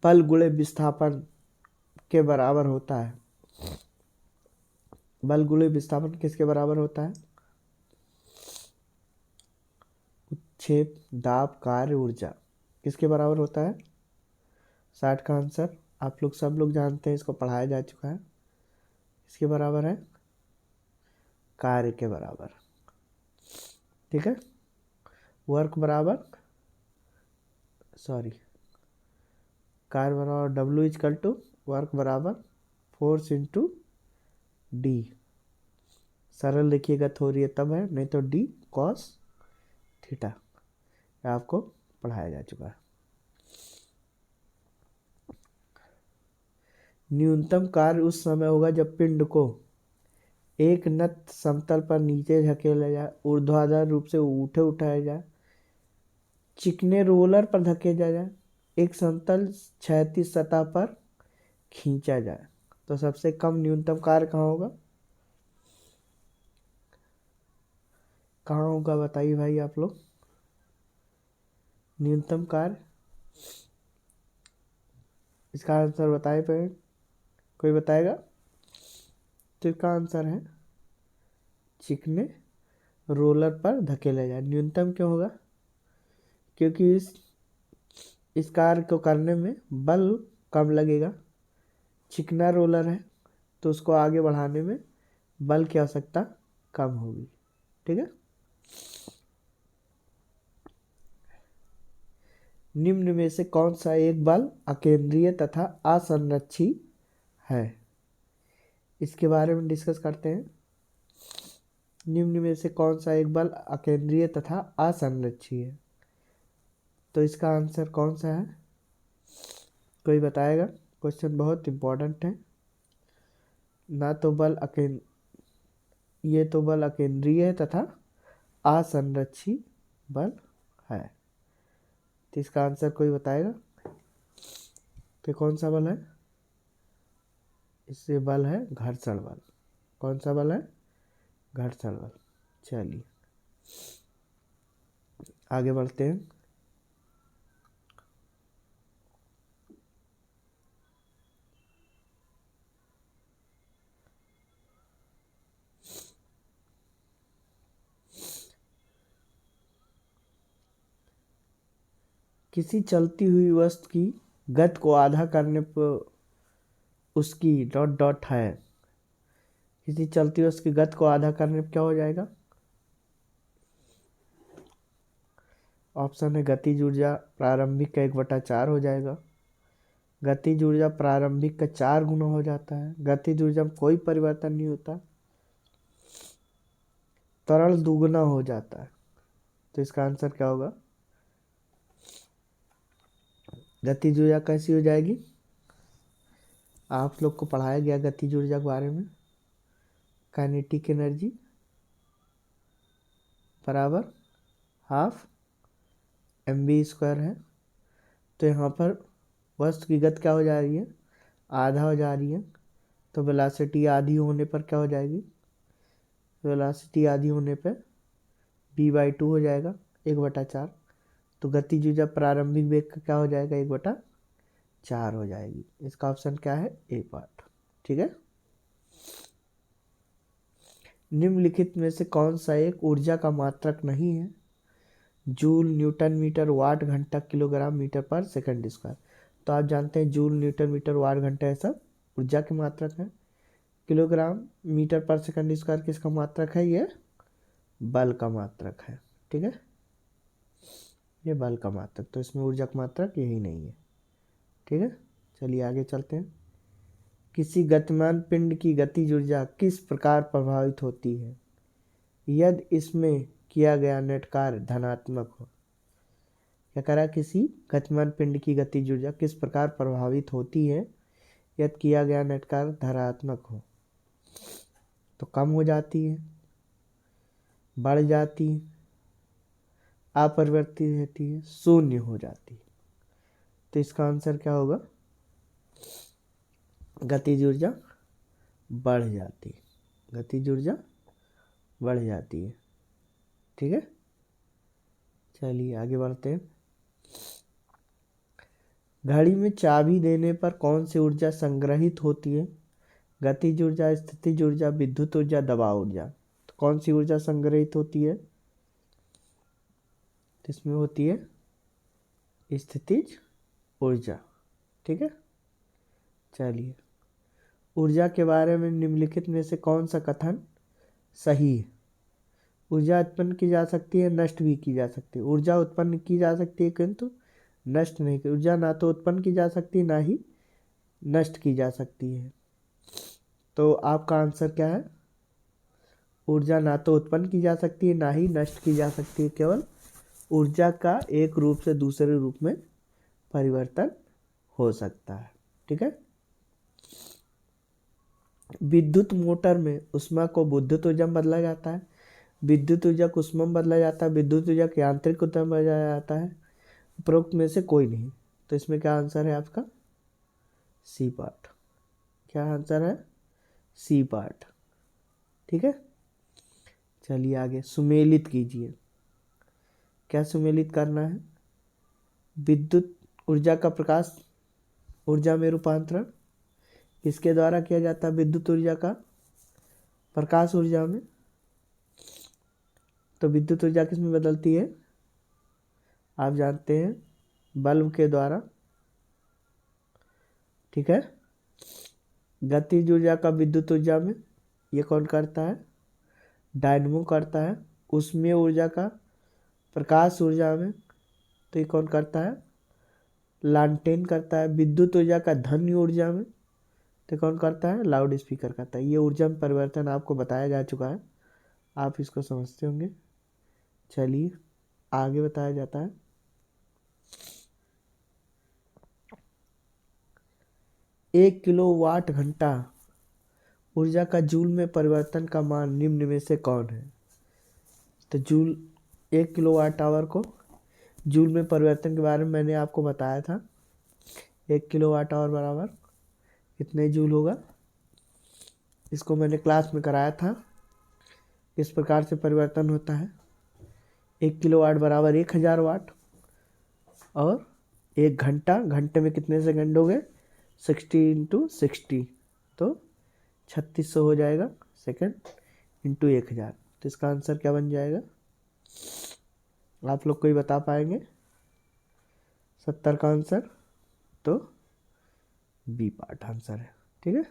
बल गुणे विस्थापन के बराबर होता है। बल गुणे विस्थापन किसके बराबर होता है, उत्क्षेप, दाब, कार्य, ऊर्जा किसके बराबर होता है। 60 का आंसर आप लोग सब लोग जानते हैं, इसको पढ़ाया जा चुका है। इसके बराबर है कार्य के बराबर। ठीक है, वर्क बराबर कार्य बराबर W इजकल टू वर्क बराबर फोर्स इंटू डी। सरल रेखीय गति हो रही है तब है, नहीं तो डी कॉस थीटा, आपको पढ़ाया जा चुका है। न्यूनतम कार्य उस समय होगा जब पिंड को एक नत समतल पर नीचे धकेला जाए, ऊर्ध्वाधर रूप से उठाया जाए, चिकने रोलर पर धकेला जाए, एक समतल क्षैतिज सतह पर खींचा जाए। तो सबसे कम न्यूनतम कार्य कहाँ होगा, कहाँ होगा बताइए भाई आप लोग। न्यूनतम कार्य, इसका आंसर बताए पे कोई बताएगा। तो इसका आंसर है चिकने रोलर पर धकेला जाए। न्यूनतम क्यों होगा, क्योंकि इस कार्य को करने में बल कम लगेगा। चिकना रोलर है तो उसको आगे बढ़ाने में बल की आवश्यकता कम होगी। ठीक है, निम्न में से कौन सा एक बल अकेंद्रीय तथा असंरक्षी है, इसके बारे में डिस्कस करते हैं। निम्न में से कौन सा एक बल अकेंद्रीय तथा असंरक्षी है, तो इसका आंसर कौन सा है, कोई बताएगा। क्वेश्चन बहुत इंपॉर्टेंट है ना। तो ये तो बल अकेंद्रीय है तथा असंरक्षी बल है। तो इसका आंसर कोई बताएगा कि कौन सा बल है। इससे बल है घर्षण बल। कौन सा बल है, घर्षण बल। चलिए आगे बढ़ते हैं। किसी चलती हुई वस्तु की गति को आधा करने पर उसकी डॉट डॉट है। किसी चलती वस्तु की गति को आधा करने पर क्या हो जाएगा, ऑप्शन है गतिज ऊर्जा प्रारंभिक का 1/4 हो जाएगा। गतिज ऊर्जा प्रारंभिक का 4 गुना हो जाता है। गतिज ऊर्जा में कोई परिवर्तन नहीं होता, त्वरण दुगना हो जाता है। तो इसका आंसर क्या होगा, गतिज ऊर्जा कैसी हो जाएगी, आप लोग को पढ़ाया गया गतिज ऊर्जा के बारे में। काइनेटिक एनर्जी बराबर हाफ mv² है। तो यहाँ पर वस्तु की गति क्या हो जा रही है, आधा हो जा रही है। तो वेलोसिटी आधी होने पर क्या हो जाएगी, वेलोसिटी आधी होने पर v/2 हो जाएगा 1/4। तो गतिज ऊर्जा प्रारंभिक वेग का क्या हो जाएगा, 1/4 हो जाएगी। इसका ऑप्शन क्या है, ए पार्ट। ठीक है, निम्नलिखित में से कौन सा एक ऊर्जा का मात्रक नहीं है, जूल, न्यूटन मीटर, वाट, घंटा, किलोग्राम मीटर पर सेकंड स्क्वायर। तो आप जानते हैं जूल, न्यूटन मीटर, वाट, घंटा, ये सब ऊर्जा के मात्रक है। किलोग्राम मीटर पर सेकंड स्क्वायर किसका मात्रक है, ये बल का मात्रक है। ठीक है, ये बल का मात्रक, तो इसमें ऊर्जा का मात्रक यही नहीं है। ठीक है, चलिए आगे चलते हैं। किसी गतिमान पिंड की गतिज ऊर्जा किस प्रकार प्रभावित होती है यदि इसमें किया गया नेट कार्य धनात्मक हो। क्या करा, किसी गतिमान पिंड की गतिज ऊर्जा किस प्रकार प्रभावित होती है यदि किया गया नेट कार्य धनात्मक हो। तो कम हो जाती है, बढ़ जाती है, अपरिवर्तित रहती है, शून्य हो जाती है। तो इसका आंसर क्या होगा? गतिज ऊर्जा बढ़ जाती है, गतिज ऊर्जा बढ़ जाती है। ठीक है, चलिए आगे बढ़ते हैं। घड़ी में चाबी देने पर कौन सी ऊर्जा संग्रहित होती है? गतिज ऊर्जा, स्थितिज ऊर्जा, विद्युत ऊर्जा, दबाव ऊर्जा। तो कौन सी ऊर्जा संग्रहित होती है? तो इसमें होती है स्थितिज ऊर्जा। ठीक है, चलिए। ऊर्जा के बारे में निम्नलिखित में से कौन सा कथन सही है? ऊर्जा उत्पन्न की जा सकती है, नष्ट भी की जा सकती है। ऊर्जा उत्पन्न की जा सकती है किंतु नष्ट नहीं की। ऊर्जा ना तो उत्पन्न की जा सकती ना ही नष्ट की जा सकती है। तो आपका आंसर क्या है? ऊर्जा ना तो उत्पन्न की जा सकती है ना ही नष्ट की जा सकती है, केवल ऊर्जा का एक रूप से दूसरे रूप में परिवर्तन हो सकता है। ठीक है, विद्युत मोटर में ऊष्मा को विद्युत ऊर्जा में बदला जाता है, विद्युत ऊर्जा को ऊष्मा में बदला जाता है, विद्युत ऊर्जा को यांत्रिक ऊर्जा में बदला जाता है। उपरोक्त में से कोई नहीं। तो इसमें क्या आंसर है आपका? C part. क्या आंसर है? C part. ठीक है, चलिए आगे। सुमेलित कीजिए। क्या सुमेलित करना है? विद्युत ऊर्जा का प्रकाश ऊर्जा में रूपांतरण किसके द्वारा किया जाता है? विद्युत ऊर्जा का प्रकाश ऊर्जा में। तो विद्युत ऊर्जा किस में बदलती है? आप जानते हैं, बल्ब के द्वारा। ठीक है, गतिज ऊर्जा का विद्युत ऊर्जा में ये कौन करता है? डायनमो करता है। ऊष्मीय ऊर्जा का प्रकाश ऊर्जा में तो ये कौन करता है? लालटेन करता है। विद्युत ऊर्जा का ध्वनि ऊर्जा में तो कौन करता है? लाउड स्पीकर करता है। ये ऊर्जा में परिवर्तन आपको बताया जा चुका है, आप इसको समझते होंगे। चलिए आगे बताया जाता है। 1 किलोवाट घंटा ऊर्जा का जूल में परिवर्तन का मान निम्न में से कौन है? तो जूल, 1 किलोवाट आवर को जूल में परिवर्तन के बारे में मैंने आपको बताया था। 1 किलोवाट आवर बराबर कितने जूल होगा? इसको मैंने क्लास में कराया था। इस प्रकार से परिवर्तन होता है। 1 किलोवाट बराबर 1000 वाट। और 1 घंटा, घंटे में कितने सेकंड हो गए? 60 × 60, तो 3600 हो जाएगा सेकंड इंटू 1000। तो इसका आंसर क्या बन जाएगा? आप लोग कोई बता पाएंगे 70 का आंसर? तो बी पार्ट आंसर है। ठीक है,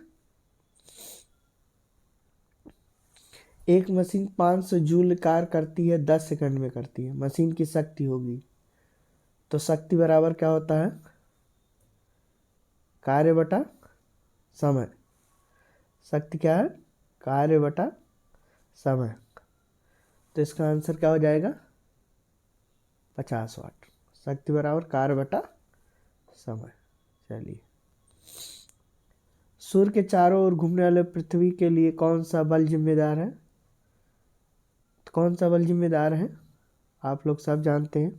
एक मशीन 500 जूल कार्य करती है, 10 सेकंड में करती है। मशीन की शक्ति होगी, तो शक्ति बराबर क्या होता है? कार्य बटा समय। शक्ति क्या है? कार्य बटा समय। तो इसका आंसर क्या हो जाएगा? 50 वाट। शक्ति बराबर कार्य बटा समय। चलिए, सूर्य के चारों ओर घूमने वाले पृथ्वी के लिए कौन सा बल जिम्मेदार है? तो कौन सा बल जिम्मेदार है? आप लोग सब जानते हैं।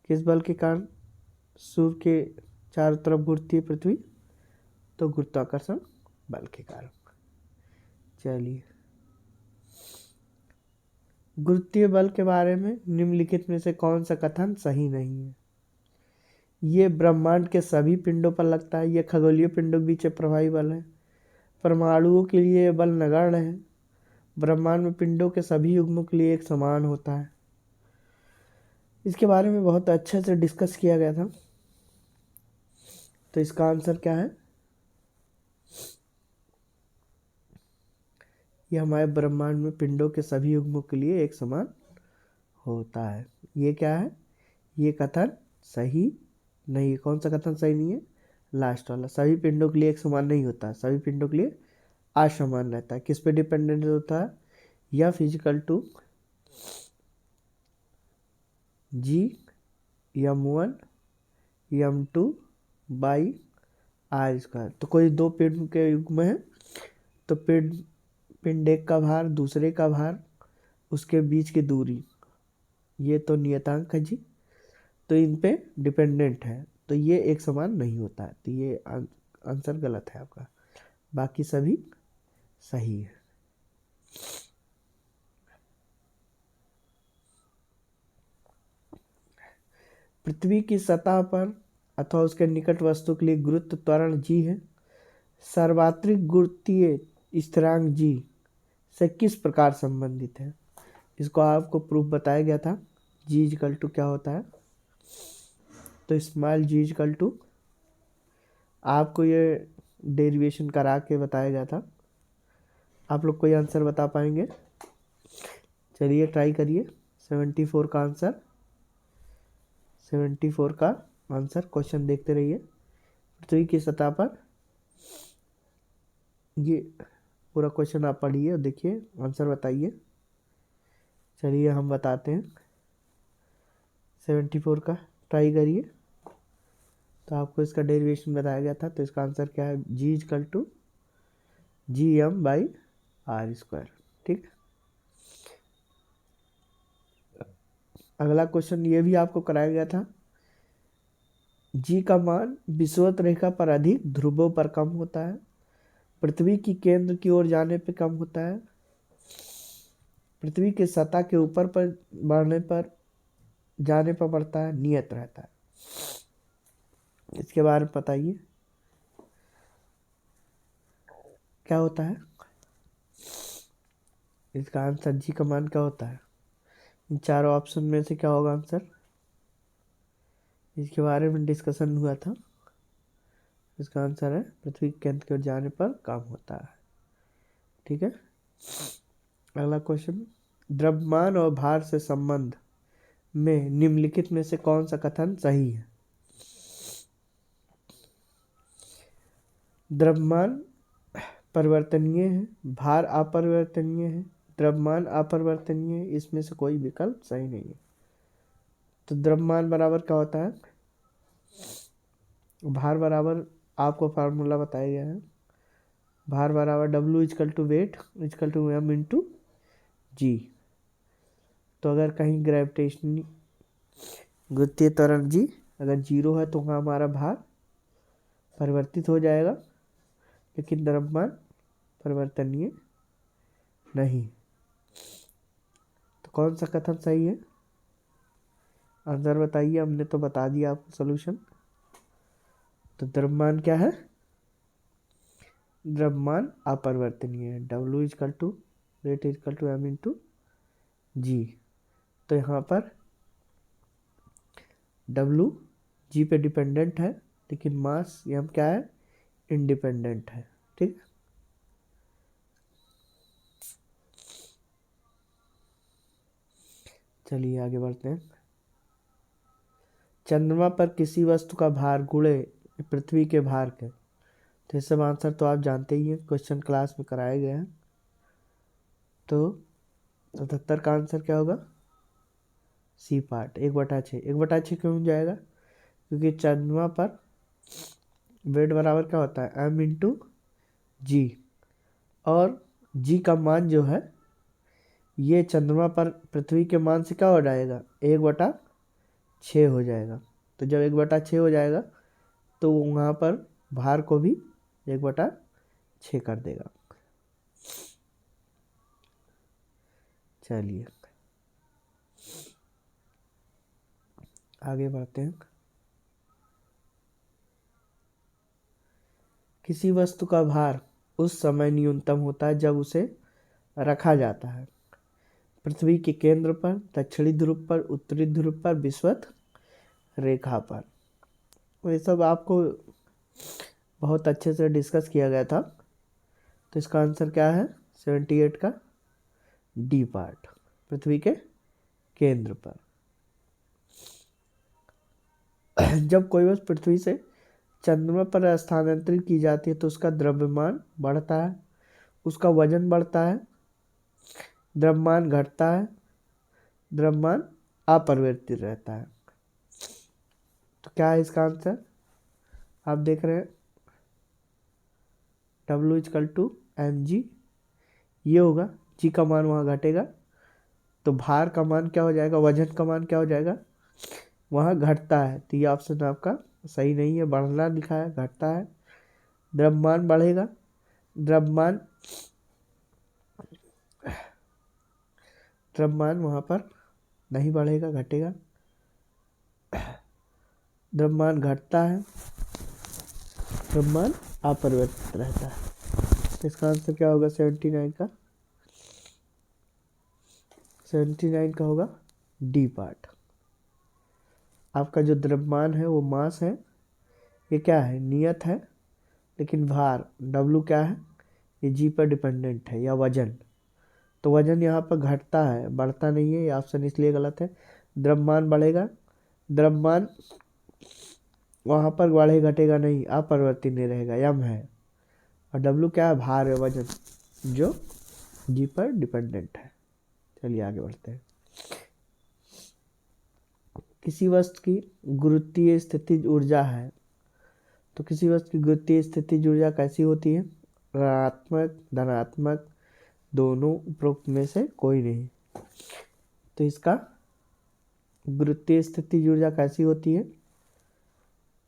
किस बल के कारण सूर्य के चारों तरफ घूमती है पृथ्वी? तो गुरुत्वाकर्षण बल के कारण। चलिए, गुरुत्वीय बल के बारे में निम्नलिखित में से कौन सा कथन सही नहीं है? ये ब्रह्मांड के सभी पिंडों पर लगता है, ये खगोलीय पिंडों के बीच प्रभावी बल है, परमाणुओं के लिए ये बल नगण्य है, ब्रह्मांड में पिंडों के सभी युग्मों के लिए एक समान होता है। इसके बारे में बहुत अच्छे से डिस्कस किया गया था। तो इसका आंसर क्या है? ये हमारे ब्रह्मांड में पिंडों के सभी युग्मों के लिए एक समान होता है। ये क्या है? ये कथन सही नहीं है। कौन सा कथन सही नहीं है? लास्ट वाला। सभी पिंडों के लिए एक समान नहीं होता, सभी पिंडों के लिए असमान रहता है। किस पे डिपेंडेंट होता है? या फिजिकल टू G(m1 m2/r²। तो कोई दो पिंड के युग्म है, तो पिंड पिंड एक का भार, दूसरे का भार, उसके बीच की दूरी, ये तो नियतांक है जी, तो इन पे डिपेंडेंट है, तो ये एक समान नहीं होता है, तो ये आंसर गलत है आपका, बाकी सभी सही है। पृथ्वी की सतह पर अथवा उसके निकट वस्तु के लिए गुरुत्व त्वरण जी है। सार्वत्रिक गुरुत्वीय स्थिरांक जी से किस प्रकार संबंधित है? इसको आपको प्रूफ बताया गया था। जी इजकल टू क्या होता है, तो स्मॉल जी इजकल टू, आपको ये डेरिवेशन करा के बताया गया था। आप लोग कोई आंसर बता पाएंगे? चलिए ट्राई करिए। 74 का आंसर, 74 का आंसर, क्वेश्चन देखते रहिए। पृथ्वी की सतह पर, ये पूरा क्वेश्चन आप पढ़िए और देखिए, आंसर बताइए। चलिए हम बताते हैं। 74 का ट्राई करिए, तो आपको इसका डेरिवेशन बताया गया था, तो इसका आंसर क्या है? जी इजकल टू GM/R²। ठीक। अगला क्वेश्चन ये भी आपको कराया गया था। जी का मान विषुवत रेखा पर अधिक, ध्रुवों पर कम होता है, पृथ्वी की केंद्र की ओर जाने पे कम होता है, पृथ्वी के सतह के ऊपर पर बढ़ने पर जाने पर बढ़ता है, नियत रहता है। इसके बारे में बताइए क्या होता है? इसका आंसर जी का मान क्या होता है? इन चारों ऑप्शन में से क्या होगा आंसर? इसके बारे में डिस्कशन हुआ था। इसका आंसर है पृथ्वी के केंद्र की ओर जाने पर कम होता है। ठीक है। अगला क्वेश्चन, द्रव्यमान और भार से संबंध में निम्नलिखित में से कौन सा कथन सही है? द्रव्यमान परिवर्तनीय है, भार अपरिवर्तनीय है, द्रव्यमान अपरिवर्तनीय है, इसमें से कोई विकल्प सही नहीं है। तो द्रव्यमान बराबर क्या होता है? भार बराबर, आपको फार्मूला बताया गया है, भार बराबर W equal to weight equal to M into g. तो अगर कहीं ग्रेविटेशनल गुरुत्वीय त्वरण जी अगर 0 है तो वहाँ हमारा भार परिवर्तित हो जाएगा, लेकिन द्रव्यमान परिवर्तनीय नहीं। तो कौन सा कथन सही है? आंसर बताइए, हमने तो बता दिया आपको सोल्यूशन। तो द्रव्यमान क्या है? द्रव्यमान अपरिवर्तनीय है, W equal to weight equal to M into g. तो यहाँ पर W जी पे डिपेंडेंट है, लेकिन मास M क्या है? इंडिपेंडेंट है। ठीक। चलिए आगे बढ़ते हैं। चंद्रमा पर किसी वस्तु का भार गुणे पृथ्वी के भार के, तो ये सब आंसर तो आप जानते ही हैं, क्वेश्चन क्लास में कराए गए हैं। तो 77 का आंसर क्या होगा? C part, 1/6। 1/6 क्यों हो जाएगा? क्योंकि चंद्रमा पर वेट बराबर क्या होता है? M इंटू जी, और जी का मान जो है ये चंद्रमा पर पृथ्वी के मान से क्या हो जाएगा? 1/6 हो जाएगा। तो जब 1/6 हो जाएगा तो वहाँ पर भार को भी 1/6 कर देगा। चलिए आगे बढ़ते हैं। किसी वस्तु का भार उस समय न्यूनतम होता है जब उसे रखा जाता है पृथ्वी के केंद्र पर, दक्षिणी ध्रुव पर, उत्तरी ध्रुव पर, विषुवत रेखा पर। तो ये सब आपको बहुत अच्छे से डिस्कस किया गया था। तो इसका आंसर क्या है? 78 का डी पार्ट, पृथ्वी के केंद्र पर। जब कोई वस्तु पृथ्वी से चंद्रमा पर स्थानांतरित की जाती है तो उसका द्रव्यमान बढ़ता है, उसका वजन बढ़ता है, द्रव्यमान घटता है, द्रव्यमान अपरिवर्तित रहता है। तो क्या है इसका आंसर? आप देख रहे हैं W equal to M G, ये होगा, जी का मान वहाँ घटेगा, तो भार का मान क्या हो जाएगा, वजन का मान क्या हो जाएगा, वहाँ घटता है, तो ये ऑप्शन आपका सही नहीं है, बढ़ना लिखा है, घटता है। द्रव्यमान बढ़ेगा, द्रव्यमान द्रव्यमान वहाँ पर नहीं बढ़ेगा, घटेगा। द्रव्यमान घटता है, द्रव्यमान अपरिवर्तित रहता है। तो इसका आंसर क्या होगा 79 का, 79 का होगा डी पार्ट। आपका जो द्रव्यमान है वो मास है, ये क्या है, नियत है, लेकिन भार डब्लू क्या है, ये जी पर डिपेंडेंट है, या वजन। तो वजन यहाँ पर घटता है, बढ़ता नहीं है, ये ऑप्शन इसलिए गलत है। द्रव्यमान बढ़ेगा, द्रव्यमान वहाँ पर बढ़े घटेगा नहीं, अपरिवर्तित नहीं रहेगा, यम है। और डब्लू क्या है, भार है, वजन, जो जी पर डिपेंडेंट है। चलिए आगे बढ़ते हैं। किसी वस्तु की गुरुत्वीय स्थितिज ऊर्जा है, तो किसी वस्तु की गुरुत्वीय स्थितिज ऊर्जा कैसी होती है, ऋणात्मक, धनात्मक, दोनों, उपरोक्त में से कोई नहीं। तो इसका गुरुत्वीय स्थितिज ऊर्जा कैसी होती है,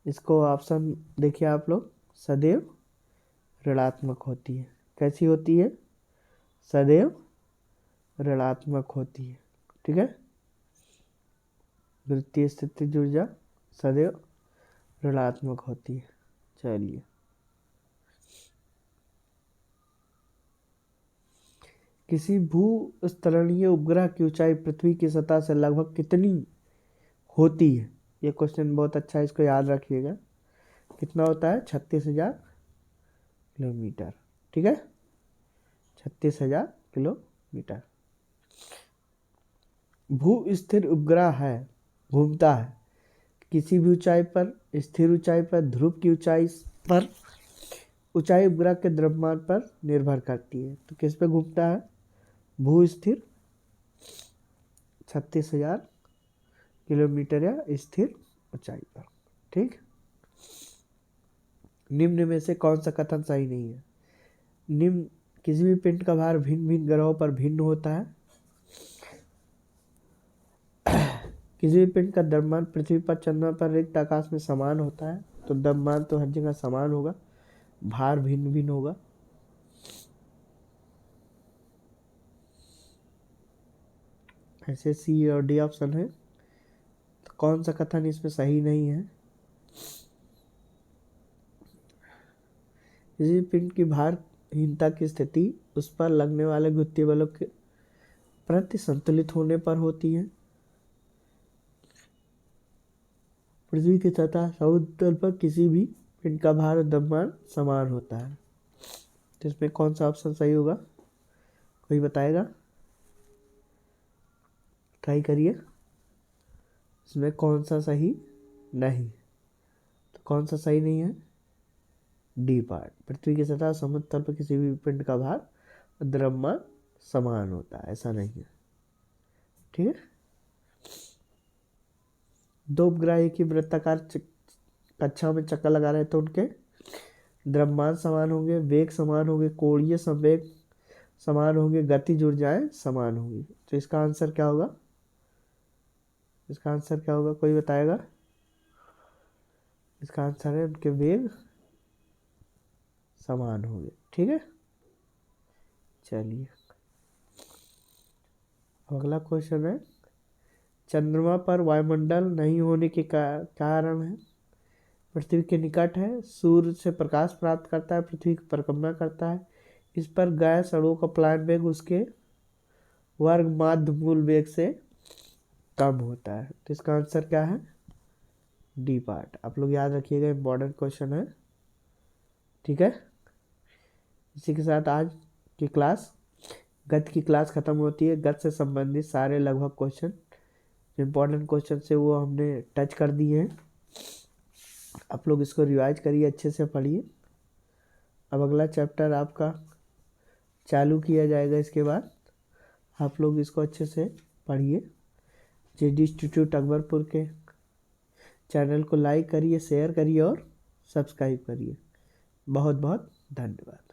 इसको ऑप्शन देखिए आप लोग, सदैव ऋणात्मक होती है। कैसी होती है, सदैव ऋणात्मक होती है, ठीक है। गुरुत्वीय स्थितिज ऊर्जा सदैव ऋणात्मक होती है। चलिए, किसी भूस्खलनीय उपग्रह की ऊंचाई पृथ्वी की सतह से लगभग कितनी होती है, ये क्वेश्चन बहुत अच्छा है, इसको याद रखिएगा। कितना होता है, 36,000 किलोमीटर, ठीक है, 36,000 किलोमीटर। भू स्थिर उपग्रह है, घूमता है किसी भी ऊंचाई पर, स्थिर ऊंचाई पर, ध्रुव की ऊंचाई पर। ऊंचाई उपग्रह के द्रव्यमान पर निर्भर करती है, तो किस पे घूमता है, भू स्थिर 36,000 किलोमीटर या स्थिर ऊंचाई पर, ठीक। निम्न में से कौन सा कथन सही नहीं है, निम्न, किसी भी पिंड का भार भिन्न भिन्न ग्रहों पर भिन्न होता है। किसी भी पिंड का द्रव्यमान पृथ्वी पर, चंद्रमा पर, रिक्त आकाश में समान होता है, तो द्रव्यमान तो हर जगह समान होगा, भार भिन्न भिन्न होगा। ऐसे सी और डी ऑप्शन है, तो कौन सा कथन इसमें सही नहीं है, किसी पिंड की भारहीनता की स्थिति उस पर लगने वाले गुरुत्वीय बलों के प्रति संतुलित होने पर होती है। पृथ्वी की सतह, समुद्र तल पर किसी भी पिंड का भार और द्रव्यमान समान होता है, तो इसमें कौन सा ऑप्शन सही होगा, कोई बताएगा, ट्राई करिए, इसमें कौन सा सही नहीं, तो कौन सा सही नहीं है, डी पार्ट। पृथ्वी की सतह, समुद्र तल पर किसी भी पिंड का भार और द्रव्यमान समान होता है, ऐसा नहीं है, ठीक है। दो उपग्रह एक ही वृत्ताकार कक्षा में चक्कर लगा रहे, तो उनके द्रव्यमान समान होंगे, वेग समान होंगे, कोणीय संवेग समान होंगे, गतिज ऊर्जाएं समान होंगी। तो इसका आंसर क्या होगा, इसका आंसर क्या होगा, कोई बताएगा, इसका आंसर है उनके वेग समान होंगे, ठीक है। चलिए, अगला क्वेश्चन है, चंद्रमा पर वायुमंडल नहीं होने के कारण है, पृथ्वी के निकट है, सूर्य से प्रकाश प्राप्त करता है, पृथ्वी की परिक्रमा करता है, इस पर गैस अणुओं का पलायन वेग उसके वर्ग माध्य मूल वेग से कम होता है। तो इसका आंसर क्या है, डी पार्ट। आप लोग याद रखिएगा, इम्पोर्टेंट क्वेश्चन है, ठीक है। इसी के साथ आज की क्लास, गति की क्लास ख़त्म होती है। गति से संबंधित सारे लगभग क्वेश्चन, इम्पोर्टेंट क्वेश्चन से वो हमने टच कर दिए हैं। आप लोग इसको रिवाइज करिए, अच्छे से पढ़िए। अब अगला चैप्टर आपका चालू किया जाएगा, इसके बाद आप लोग इसको अच्छे से पढ़िए। जेडी इंस्टीट्यूट अकबरपुर के चैनल को लाइक करिए, शेयर करिए और सब्सक्राइब करिए। बहुत बहुत धन्यवाद।